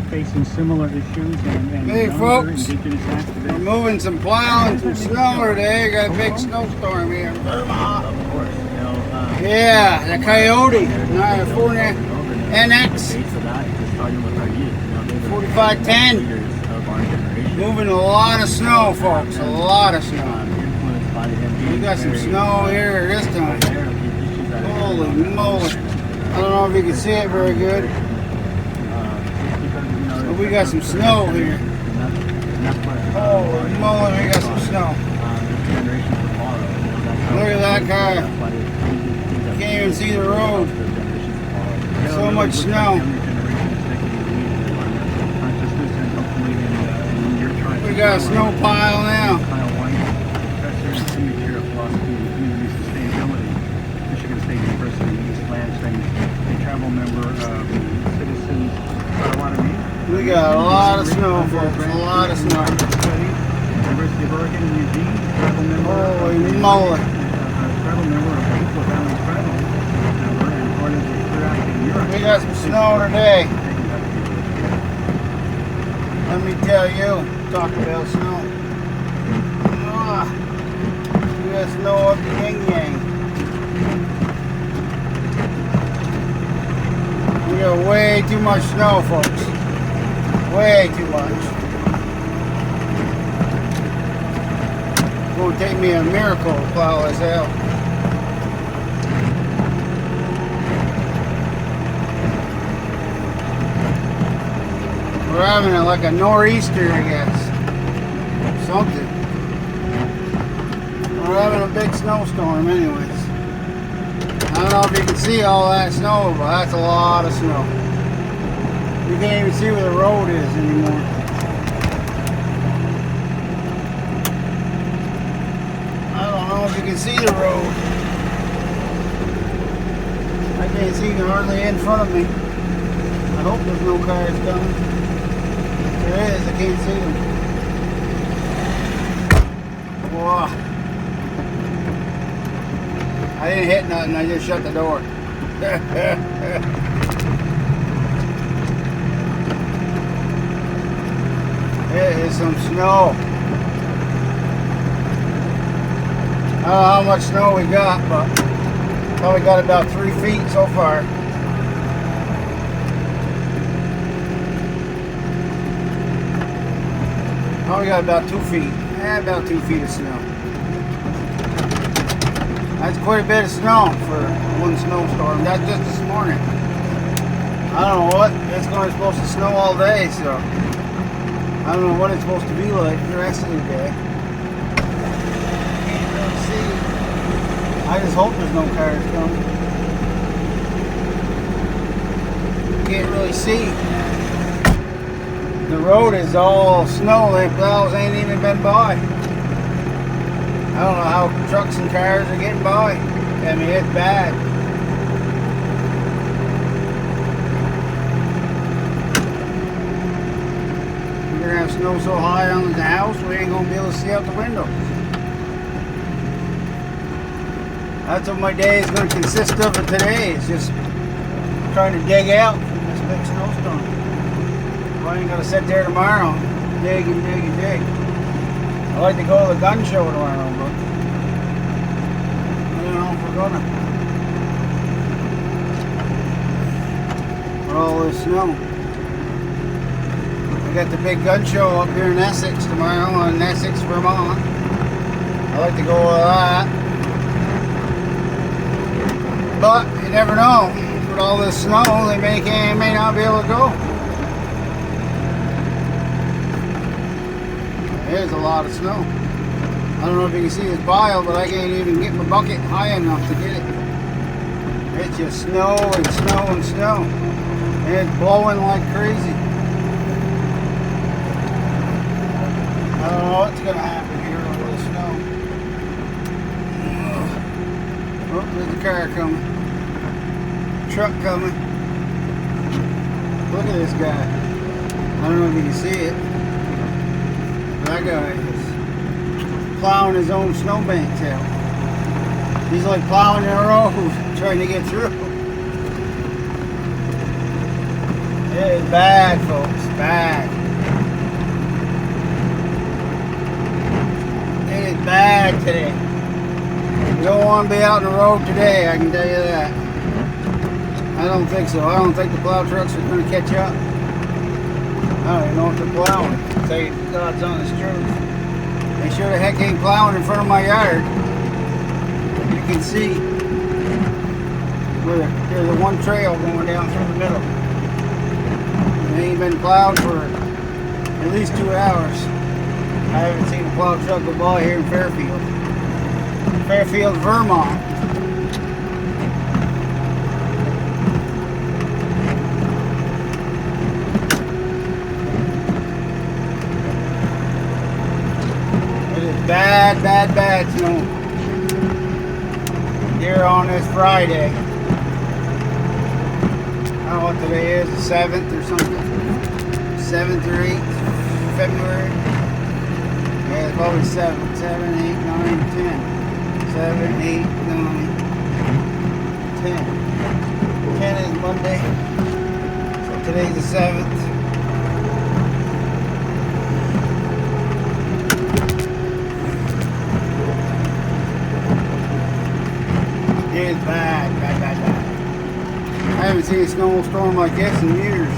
facing similar issues and hey folks, indigenous activists. we're moving some plowing, some snow today. Got a big snowstorm here in Vermont. Of course, you know. Yeah, the Coyote, 940 NX 4510. Moving a lot of snow, folks. A lot of snow. We got some snow here this time. Holy moly! I don't know if you can see it very good. But we got some snow here. Holy moly, we got some snow. Look at that car. Can't even see the road. So much snow. We got a snow pile now. Michigan State University, East Lansing, a travel member of Citizens Potawatomi. We got a lot of snow, folks. A lot of snow. University of Oregon, Eugene, travel member. Holy moly. Travel member of Equal Valley Travel member and part of the Clear Out in Europe. We got some snow today. Let me tell you, talk about snow. We got snow up the yin yang. We got way too much snow, folks. Way too much. It's gonna take me a miracle to plow this out. We're having like a nor'easter, I guess. Something. We're having a big snowstorm anyways. I don't know if you can see all that snow, but that's a lot of snow. You can't even see where the road is anymore. I don't know if you can see the road. I can't see hardly in front of me. I hope there's no cars coming. If there is, I can't see them. Whoa. I didn't hit nothing, I just shut the door. It is some snow. I don't know how much snow we got, but probably got about 3 feet so far. Probably got about 2 feet. Yeah, about 2 feet of snow. That's quite a bit of snow for one snowstorm. That's just this morning. I don't know what. It's supposed to snow all day, so I don't know what it's supposed to be like the rest of the day. Can't really see. I just hope there's no cars coming. Can't really see. The road is all snow. The plows ain't even been by. I don't know how trucks and cars are getting by. I mean, it's bad. We're going to have snow so high on the house, we ain't going to be able to see out the windows. That's what my day is going to consist of today. It's just trying to dig out from this big snowstorm. I ain't going to sit there tomorrow and dig and dig and dig. I'd like to go to the gun show tomorrow, but I don't know if we're gonna. With all this snow. We got the big gun show up here in Essex tomorrow, in Essex, Vermont. I'd like to go to that. But you never know. With all this snow, they may not be able to go. There's a lot of snow. I don't know if you can see this pile, but I can't even get my bucket high enough to get it. It's just snow and snow and snow. And it's blowing like crazy. I don't know what's going to happen here with all the snow. Oh, there's the car coming. Truck coming. Look at this guy. I don't know if you can see it. That guy is plowing his own snowbanks out. He's like plowing the road, trying to get through. It is bad, folks. Bad. It is bad today. You don't want to be out on the road today, I can tell you that. I don't think so. I don't think the plow trucks are going to catch up. I don't even know if they're plowing. To tell you God's honest truth. They sure the heck ain't plowing in front of my yard. You can see where there's a one trail going down through the middle. And they ain't been plowed for at least 2 hours. I haven't seen a plow truck go by here in Fairfield. Fairfield, Vermont. It is bad, bad, bad snow here on this Friday. I don't know what today is, the 7th or something. 7th or 8th February. Yeah, it's probably 7, 8, 9, 10. 7, 8, 9, 10. 10 is Monday. So today's the 7th. It's bad, bad, bad, bad. I haven't seen a snowstorm like this in years.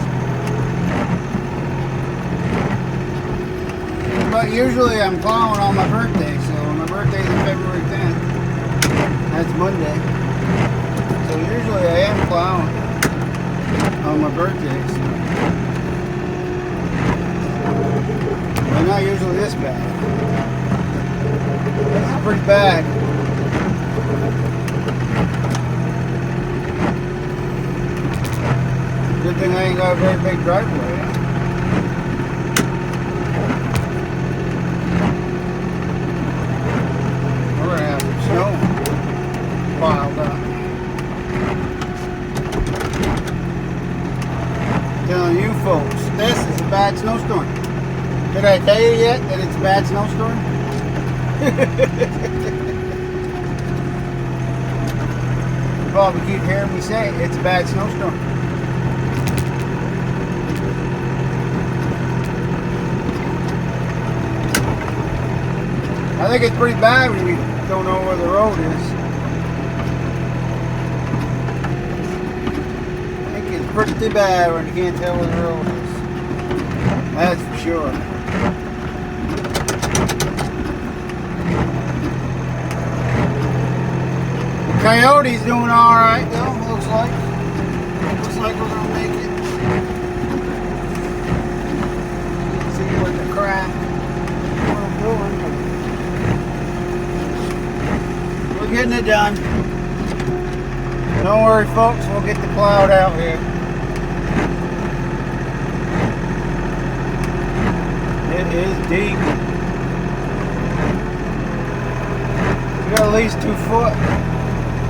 But usually I'm plowing on my birthday, so my birthday's on February 10th. That's Monday. So usually I am plowing on my birthday, so. But not usually this bad. This is pretty bad. Good thing I ain't got a very big driveway. We're gonna have some snow piled up. Telling you folks, this is a bad snowstorm. Did I tell you yet that it's a bad snowstorm? You probably keep hearing me say it's a bad snowstorm. I think it's pretty bad when you don't know where the road is. I think it's pretty bad when you can't tell where the road is. That's for sure. The Coyote's doing alright though, looks like. Looks like we're gonna make it. See what the crap I'm doing. We're getting it done. Don't worry folks, we'll get the plowed out here. It is deep. We got at least 2 foot.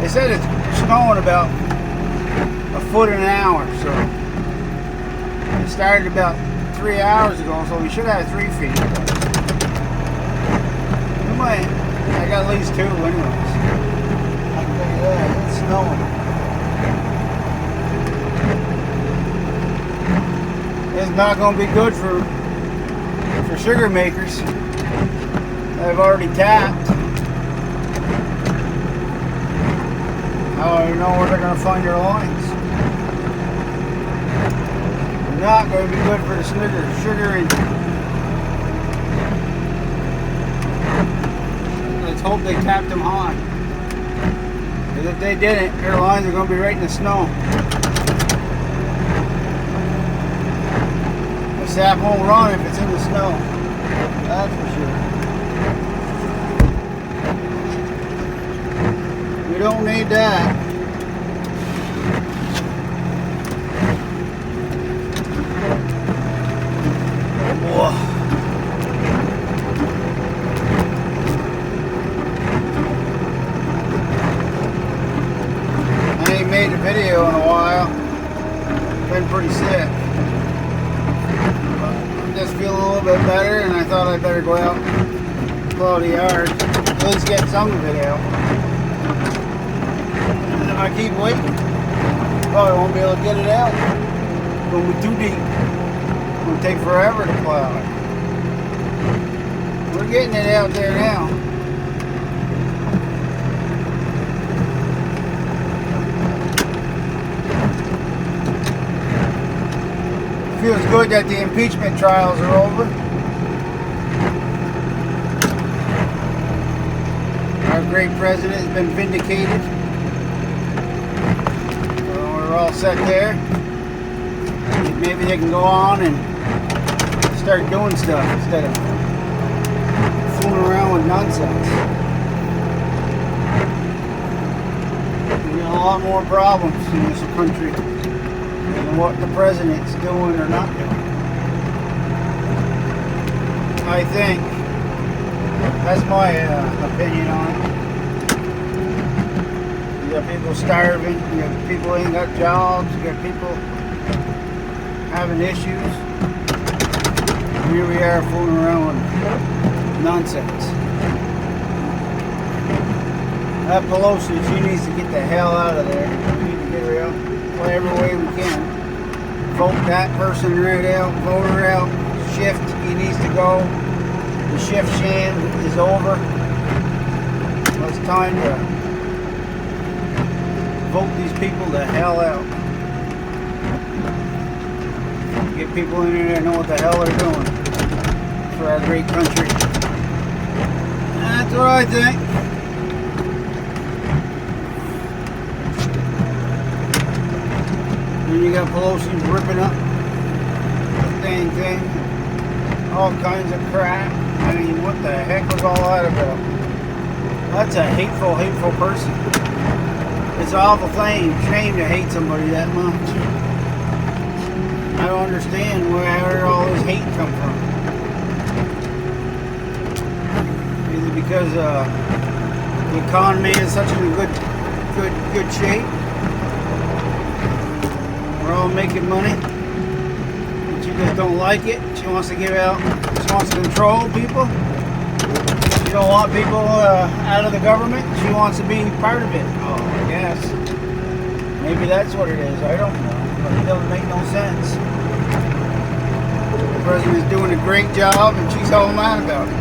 They said it's snowing about a foot an hour, so it started about 3 hours ago, so we should have 3 feet. We might. I got at least 2 anyways. I can tell you that. It's snowing. It's not going to be good for sugar makers. They've already tapped. I don't even know where they're going to find their lines. Not going to be good for the sugar industry. Let's hope they tapped them high. Because if they didn't, their lines are going to be right in the snow. The sap won't run if it's in the snow. That's for sure. We don't need that. Whoa. I ain't made a video in a while. Been pretty sick. I'm just feeling a little bit better, and I thought I'd better go out and plow the yard. At least get some video. And if I keep waiting, probably won't be able to get it out. It's gonna be too deep. It's gonna take forever to plow it. We're getting it out there now. Feels good that the impeachment trials are over. Our great president has been vindicated. So we're all set there. Maybe they can go on and start doing stuff instead of fooling around with nonsense. We got a lot more problems in this country than what the president's doing or not doing. I think. That's my opinion on it. You got people starving, you got people ain't got jobs, you got people having issues. Here we are fooling around with nonsense. That Pelosi, she needs to get the hell out of there. We need to get her out whatever way we can. Vote that person right out, vote her out. Shift, he needs to go. The shift sham is over. Well, it's time to vote these people the hell out. Get people in there that know what the hell they're doing for our great country. That's what I think. Then you got Pelosi ripping up the dang thing. All kinds of crap. I mean, what the heck was all that about? That's a hateful, hateful person. It's an awful shame to hate somebody that much. I don't understand where all this hate come from. Is it because the economy is such in good shape? We're all making money. But you just don't like it. She wants to give out. She wants to control people. She don't want people out of the government. She wants to be part of it. Oh, I guess. Maybe that's what it is. I don't know. But it doesn't make no sense. The president's doing a great job and she's all mad about it.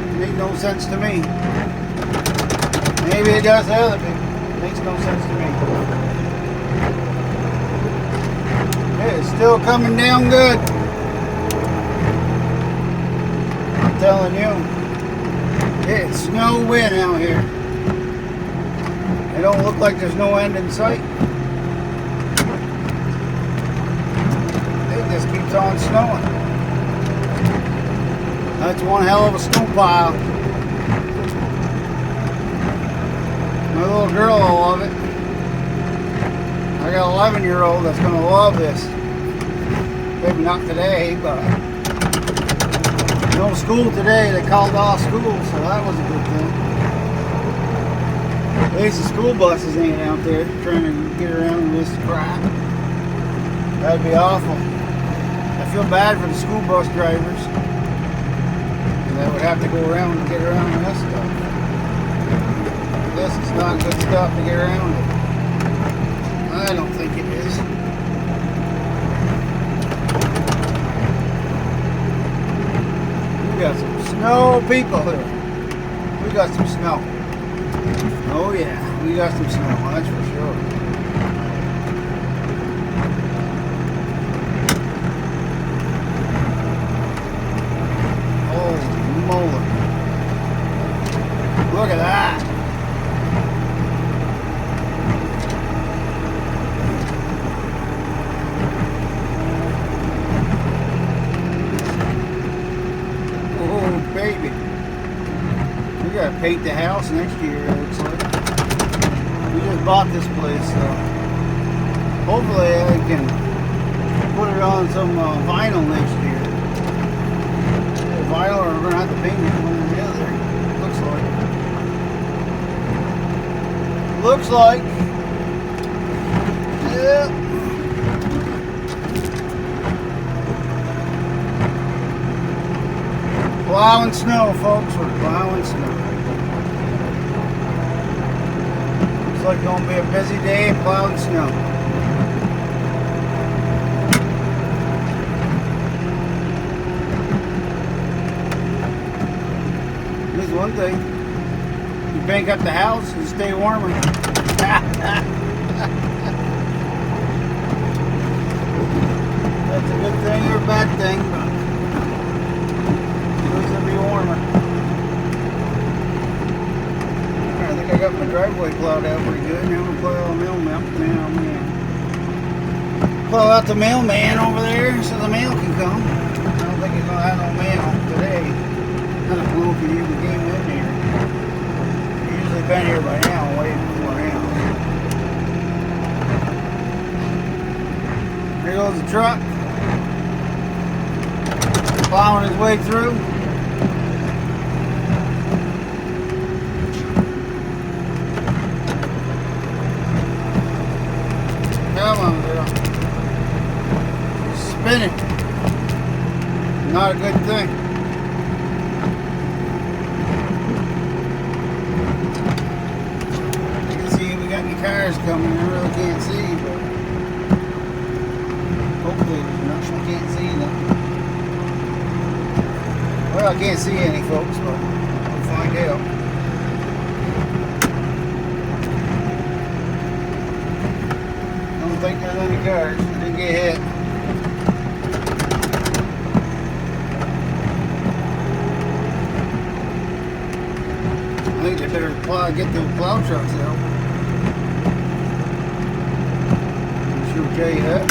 It makes no sense to me. Maybe it does to other people. It makes no sense to me. It's still coming down good. I'm telling you. It's snowing out here. It don't look like there's no end in sight. It just keeps on snowing. That's one hell of a snow pile. My little girl will love it. I got an 11-year-old that's going to love this. Maybe not today, but no school today. They called off school, so that was a good thing. At least the school buses ain't out there trying to get around in this crap. That'd be awful. I feel bad for the school bus drivers. They would have to go around and get around in this stuff. This is not good stuff to get around in. I don't think it is. We got some snow people here. We got some snow. Oh yeah, we got some snow, that's for sure. Holy moly. Look at that. Baby, we gotta paint the house next year, it looks like. We just bought this place, so hopefully I can put it on some vinyl next year. Vinyl, or we're gonna have to paint it one or the other. Looks like. Yeah. Plowing snow, folks. We're plowing snow. Looks like it's going to be a busy day plowing snow. thing. You bank up the house and stay warmer. That's a good thing or a bad thing, but at least it'll be warmer. I think I got my driveway plowed out pretty good. Now I'm gonna plow the mailman. Plow out the mailman over there so the mail can come. I don't think he's gonna have no mail today. I don't know if he even came in here. He's usually been here by now, waiting for him. There goes the truck. Plowing his way through. Come on, girl. It's spinning. Not a good thing. You can see we got any cars coming. I really can't see, but hopefully there's nothing. I can't see nothing. Well, I can't see any, folks, but we'll find out. I don't think there's any cars. I didn't get hit. I think they better get the plow trucks out. I'm sure I'll tell you that.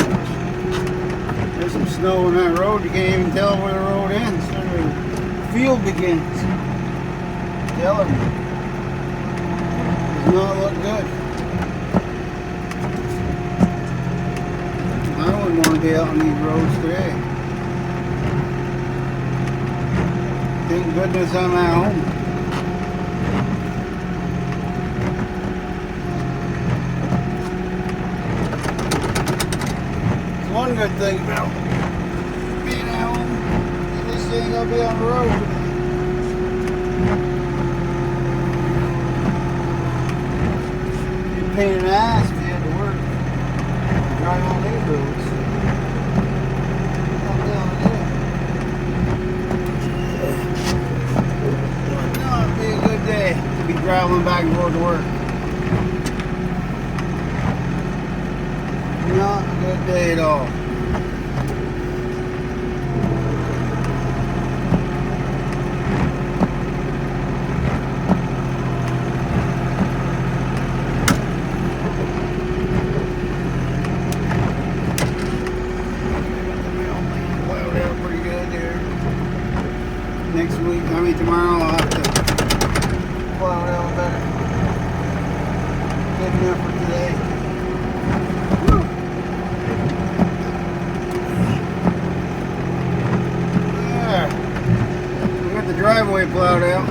There's some snow on that road. You can't even tell where the road ends. Field begins. Telling me. Does not look good. I wouldn't want to be out on these roads today. Thank goodness I'm at home. It's one good thing about being at home. At least you ain't gonna be on the road. You'd pain in the ass if you had to work. Drive on these roads. I'm down here. Would not be a good day to be driving back and forth to work. Not a good day at all. Next week, tomorrow I'll have to plow it out better. Good enough for today. Woo. There. We got the driveway plowed out.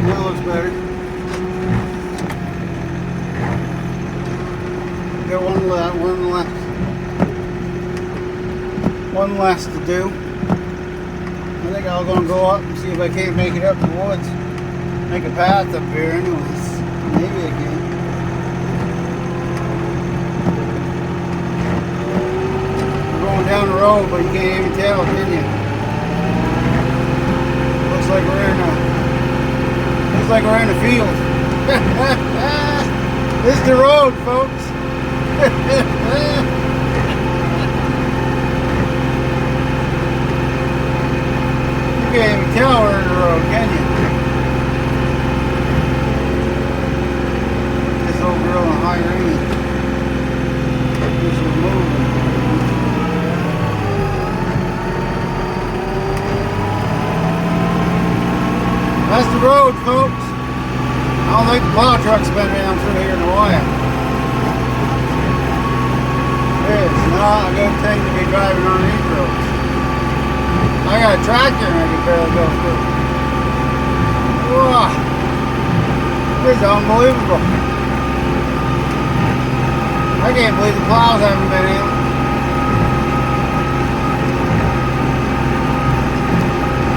That looks better. Got one left. One less to do. I think I'm gonna go up and see if I can't make it up the woods. Make a path up here anyways. Maybe I can. We're going down the road, but you can't even tell, can you? Looks like we're in a field. This is the road, folks. You can't even tell we're in the road, can you? This old girl in high range. This is moving. That's the road, folks. I don't think the plow truck's been down through here in a while. It's not a good thing to be driving on these roads. I got a tractor and I can barely go through. Whoa. This is unbelievable. I can't believe the plows haven't been in.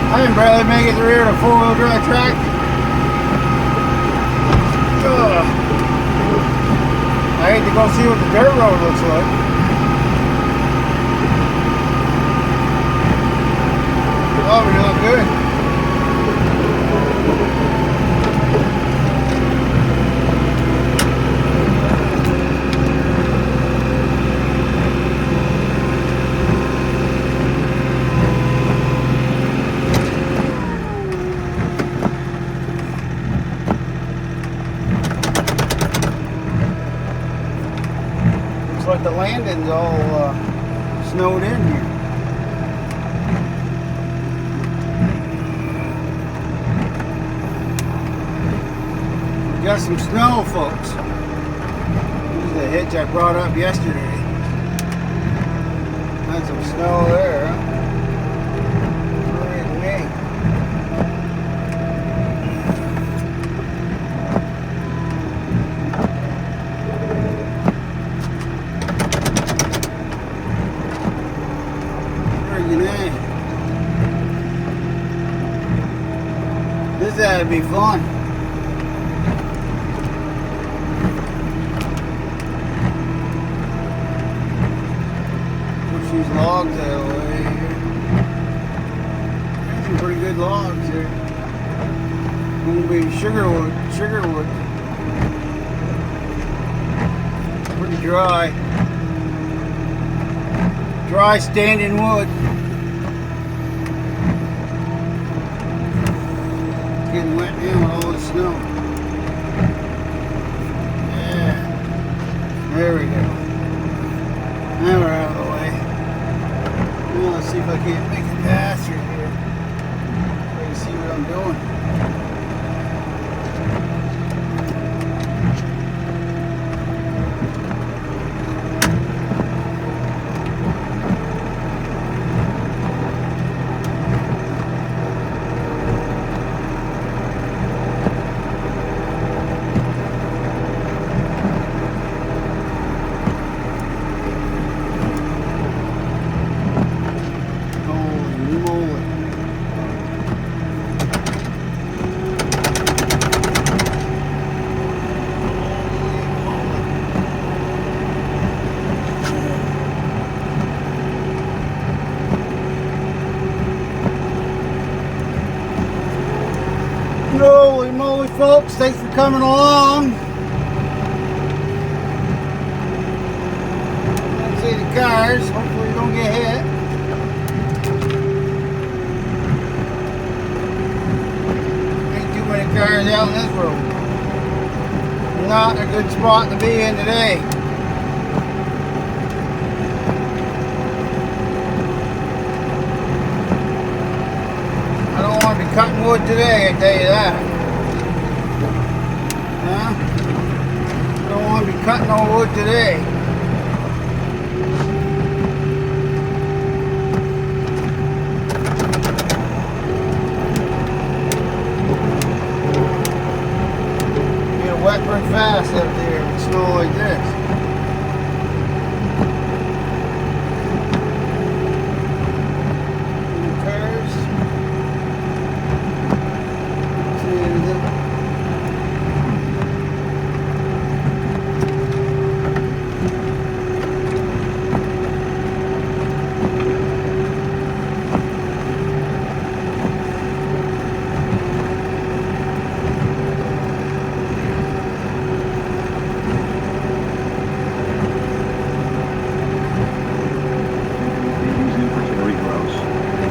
I can barely make it through here in a four-wheel drive tractor. Ugh. I hate to go see what the dirt road looks like. Probably not good. Looks like the landing's all snowed in here. We got some snow, folks. This is the hitch I brought up yesterday. Got some snow there. Look at me. This ought to be fun. Push these logs out of the way here. There's some pretty good logs here. Gonna be sugar wood. Pretty dry. Dry standing wood. Getting wet now with all the snow. Yeah. There we go. Now we're out of the way. Now let's see if I can't make a pass through here. So you can see what I'm doing. Holy moly, folks, thanks for coming along. Let's see the cars. Hopefully you don't get hit. Ain't too many cars out in this road. Not a good spot to be in today. I don't want to be cutting wood today, I tell you that. Huh? I don't want to be cutting no wood today. You get wet pretty fast up there with snow like this.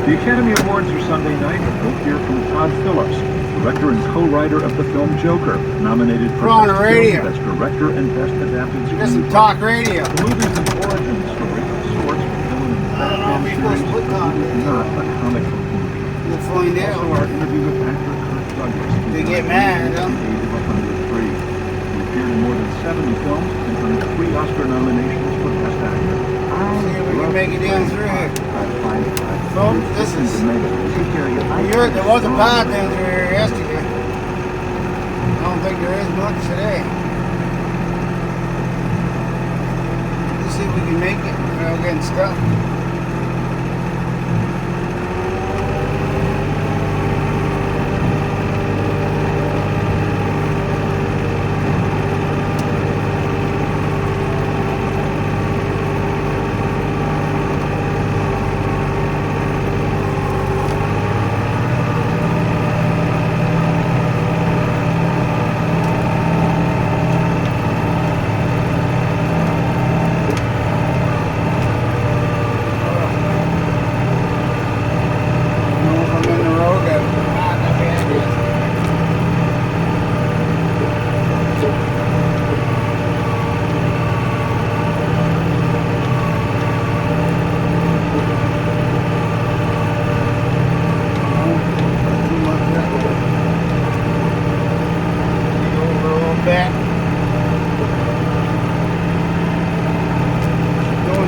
The Academy Awards are Sunday night with hope here from Todd Phillips, director and co-writer of the film Joker, nominated for Best Film, Best Director, and Best Adapted Screenplay. Some talk radio. The movie's an origin story of sorts for villain in the Batman series, but not a comic book movie. We'll find out. Also, our interview with actor Kirk Douglas. They get mad, huh? At the age of 103. He appeared in more than 70 films and earned 3 Oscar nominations for Best Actor. See if we can make it down through here. Folks, this is... There was a path down through here yesterday. I don't think there is much today. Let's see if we can make it without getting stuck.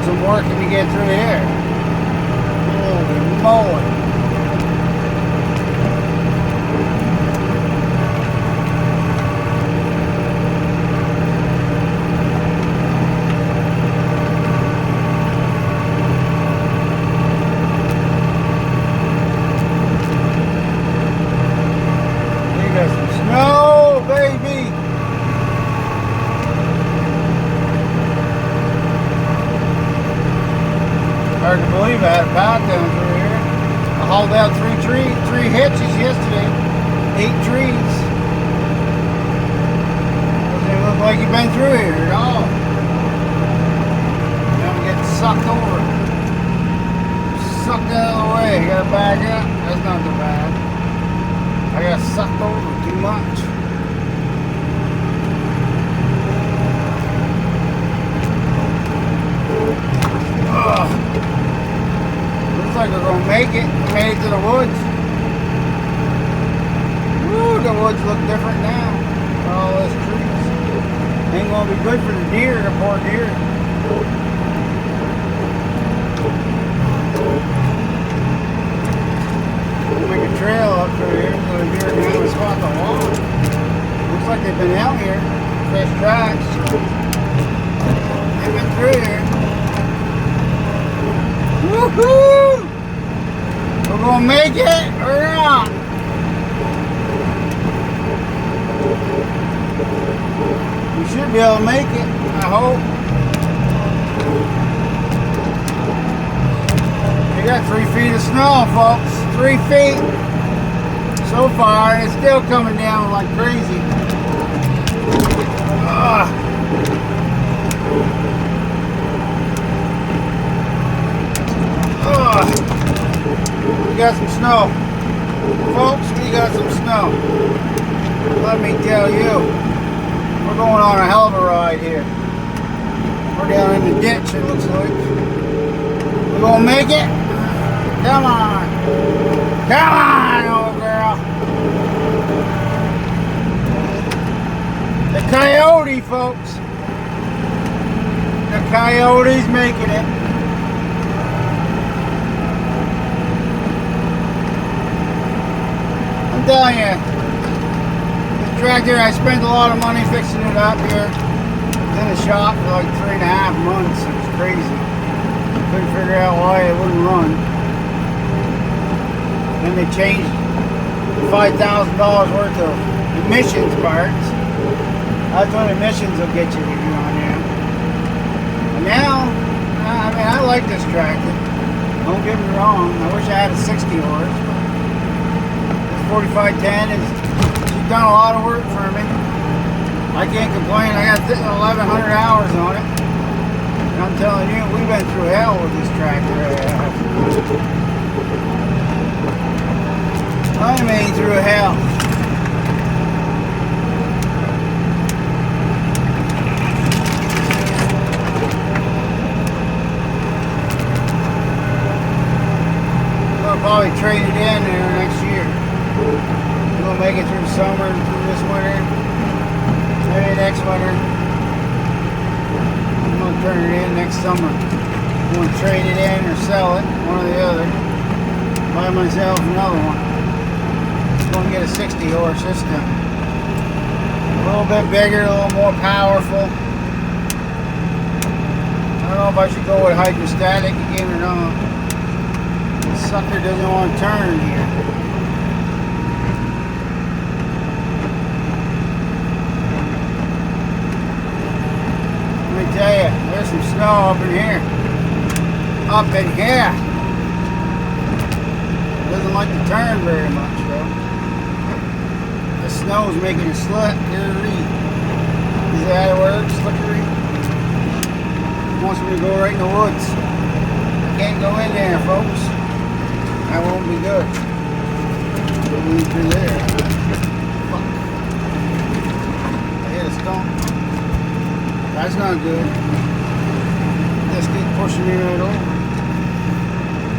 some work if you get through here. Holy moly. Snow, baby! Hard to believe I had a pound down through here. I hauled out three hitches yesterday. 8 trees. Doesn't even look like you've been through here at all. Now I'm getting sucked over. Sucked out of the way. Gotta back up. That's not too bad. I got sucked over too much. Ugh. Looks like we're gonna make it. We made it to the woods. Woo, the woods look different now. All those trees. Ain't gonna be good for the deer, the poor deer. We'll make a trail up through here so the deer can have a spot to walk. Looks like they've been out here. Fresh tracks. They've been through here. Woohoo! We're gonna make it or not? We should be able to make it, I hope. We got 3 feet of snow, folks. 3 feet so far, and it's still coming down like crazy. We got some snow. Folks, we got some snow. Let me tell you, we're going on a hell of a ride here. We're down in the ditch, it looks like. We're gonna make it. Come on. Come on, old girl. The coyote, folks. The coyote's making it. I'm telling you, this tractor, I spent a lot of money fixing it up here. It was in the shop for like 3.5 months. It was crazy. Couldn't figure out why it wouldn't run. Then they changed $5,000 worth of emissions parts. That's what emissions will get you when you're on there. And now, I mean, I like this tractor. Don't get me wrong. I wish I had a 60 horse. This 4510 she's done a lot of work for me. I can't complain. I got 1,100 hours on it. And I'm telling you, we've been through hell with this tractor. I made through hell. We'll probably trade it in there next year. We'll make it through summer, through this winter, maybe next winter. I'm going to turn it in next summer. I'm going to trade it in or sell it, one or the other. Buy myself another one. I'm going to get a 60 horse this time. A little bit bigger, a little more powerful. I don't know if I should go with hydrostatic again or not. This sucker doesn't want to turn here. Let me tell you, there's some snow up in here. Up in here. Doesn't like to turn very much though. The snow's making it slippery. Is that how it works? Slippery? It wants me to go right in the woods. I can't go in there, folks. That won't be good. Going through there. Fuck. I hit a stump. That's not good. Just keep pushing me right over.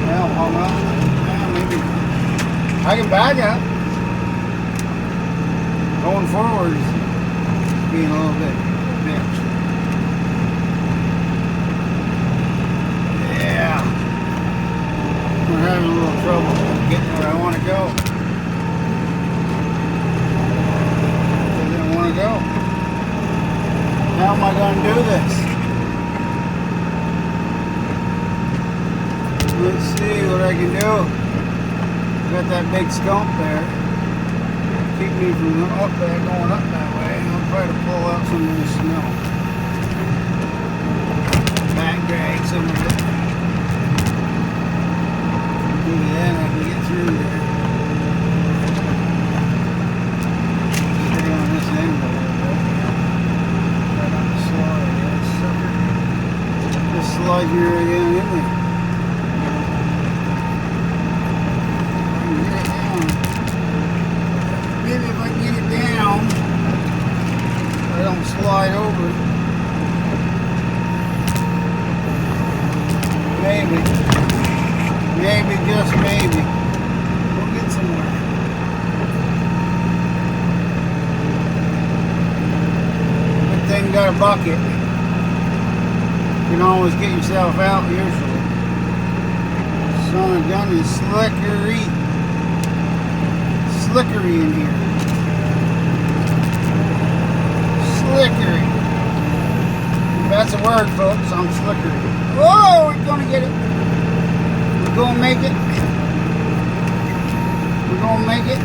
Well, hold on. Yeah, maybe. I can back up. Going forward is being a little bit bitch. How am I going to do this? Let's see what I can do. Got that big stump there. Keep me from going up that way. I'll try to pull out some of the snow. Back drag some of it. Maybe then I can get through there. Stay on this end a little bit. Right on the slide. That sucker. Just slide here again, isn't it? Maybe if I can get it down, I don't slide over. Maybe. Maybe, just maybe. We'll get somewhere. Good thing you got a bucket. You can always get yourself out usually. Son of a gun is slickery. Slickery in here. Slickery. If that's a word, folks, I'm slickery. Whoa, we're gonna get it. We're gonna make it. We're gonna make it.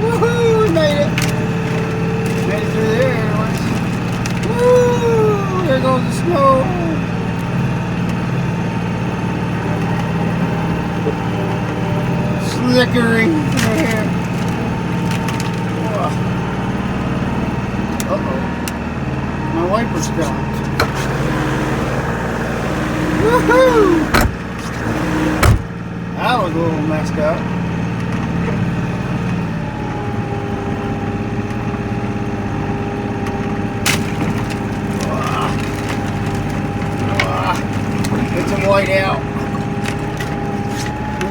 Woohoo, we made it. Made it through there anyways. Woo, there goes the snow. Slickery. Uh-oh. My wiper stopped. Woohoo! That was a little messed up. It's a white out.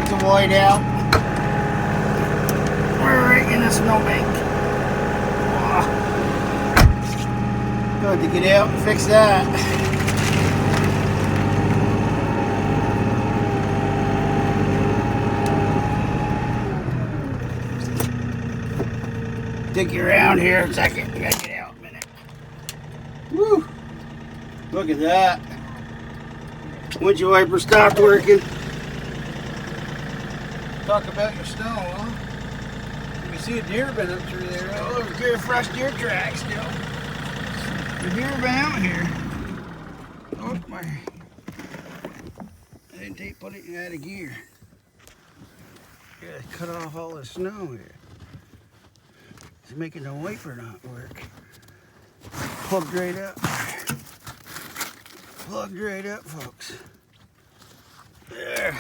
It's a white out. We're right in the snowbank. Got to get out and fix that. Take you around here a second. We gotta get out a minute. Woo! Look at that. Windshield wiper stopped working. Talk about your snow, huh? You can see a deer been up through there. Oh, there's deer, fresh deer tracks still. The deer been out here. Oh my! I didn't put it out of gear. Gotta cut off all the snow here. It's making the wiper not work. Plugged right up. Plugged right up, folks. There.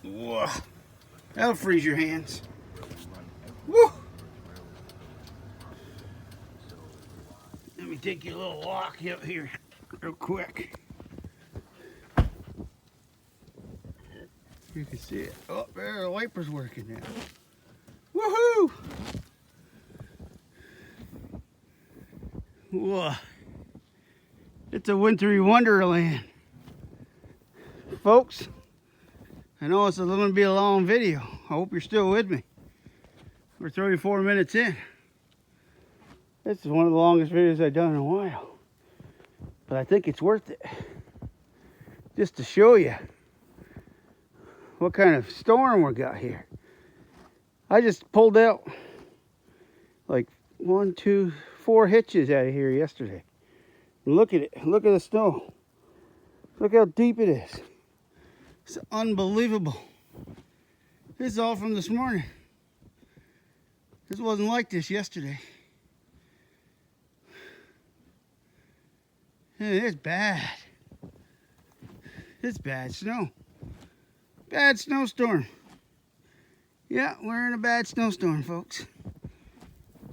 Whoa. That'll freeze your hands. Woo! Let me take you a little walk up here real quick. You can see it. Oh, there, the wiper's working now. Woohoo! Whoa. It's a wintry wonderland. Folks, I know it's going to be a long video. I hope you're still with me. We're 34 minutes in. This is one of the longest videos I've done in a while. But I think it's worth it. Just to show you what kind of storm we got here. I just pulled out like 1, 2, 4 hitches out of here yesterday. Look at it. Look at the snow. Look how deep it is. It's unbelievable. This is all from this morning. This wasn't like this yesterday. It's bad. It's bad snow. Bad snowstorm. Yeah, we're in a bad snowstorm, folks.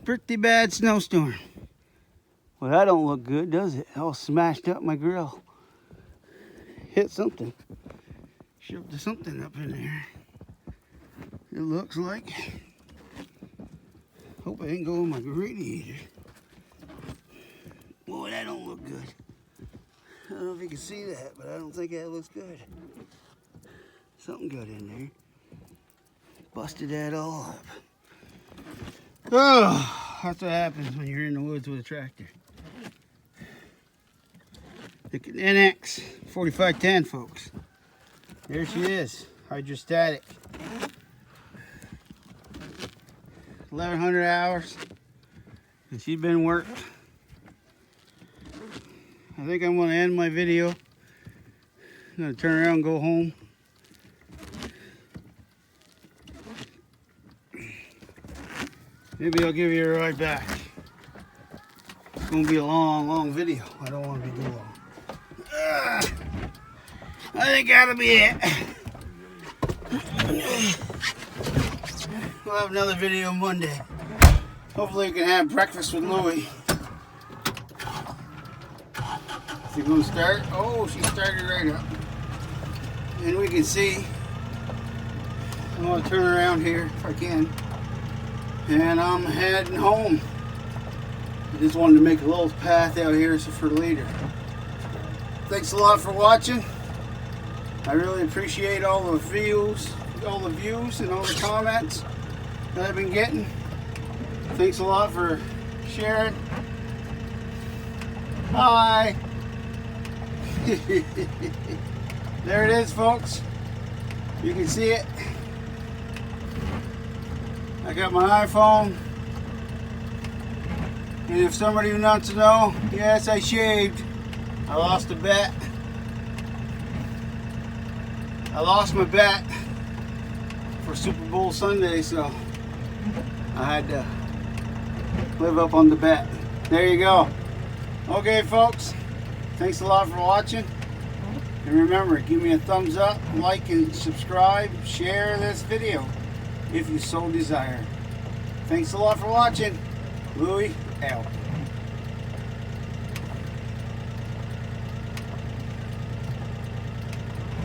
Pretty bad snowstorm. Well, that don't look good, does it? All smashed up my grill. Hit something. Shoved something up in there. It looks like. Hope I didn't go in my radiator. Boy, that don't look good. I don't know if you can see that, but I don't think that looks good. Something got in there. Busted that all up. Oh. That's what happens when you're in the woods with a tractor. The NX 4510, folks. There she is, hydrostatic. 1,100 hours, and she's been worked. I think I'm going to end my video. I'm going to turn around and go home. Maybe I'll give you a ride back. It's going to be a long video. I don't want to be too long. I think that'll be it. We'll have another video Monday. Hopefully you can have breakfast with Louie. Is he going to start? Oh, she started right up. And we can see. I'm going to turn around here if I can. And I'm heading home. I just wanted to make a little path out here for later. Thanks a lot for watching. I really appreciate all the views and all the comments that I've been getting. Thanks a lot for sharing. Hi. There it is, folks. You can see it. I got my iPhone. And if somebody wants to know, yes, I shaved. I lost a bet. I lost my bet for Super Bowl Sunday, so I had to live up on the bet. There you go. Okay, folks. Thanks a lot for watching. And remember, give me a thumbs up, like and subscribe, share this video if you so desire. Thanks a lot for watching. Louie out.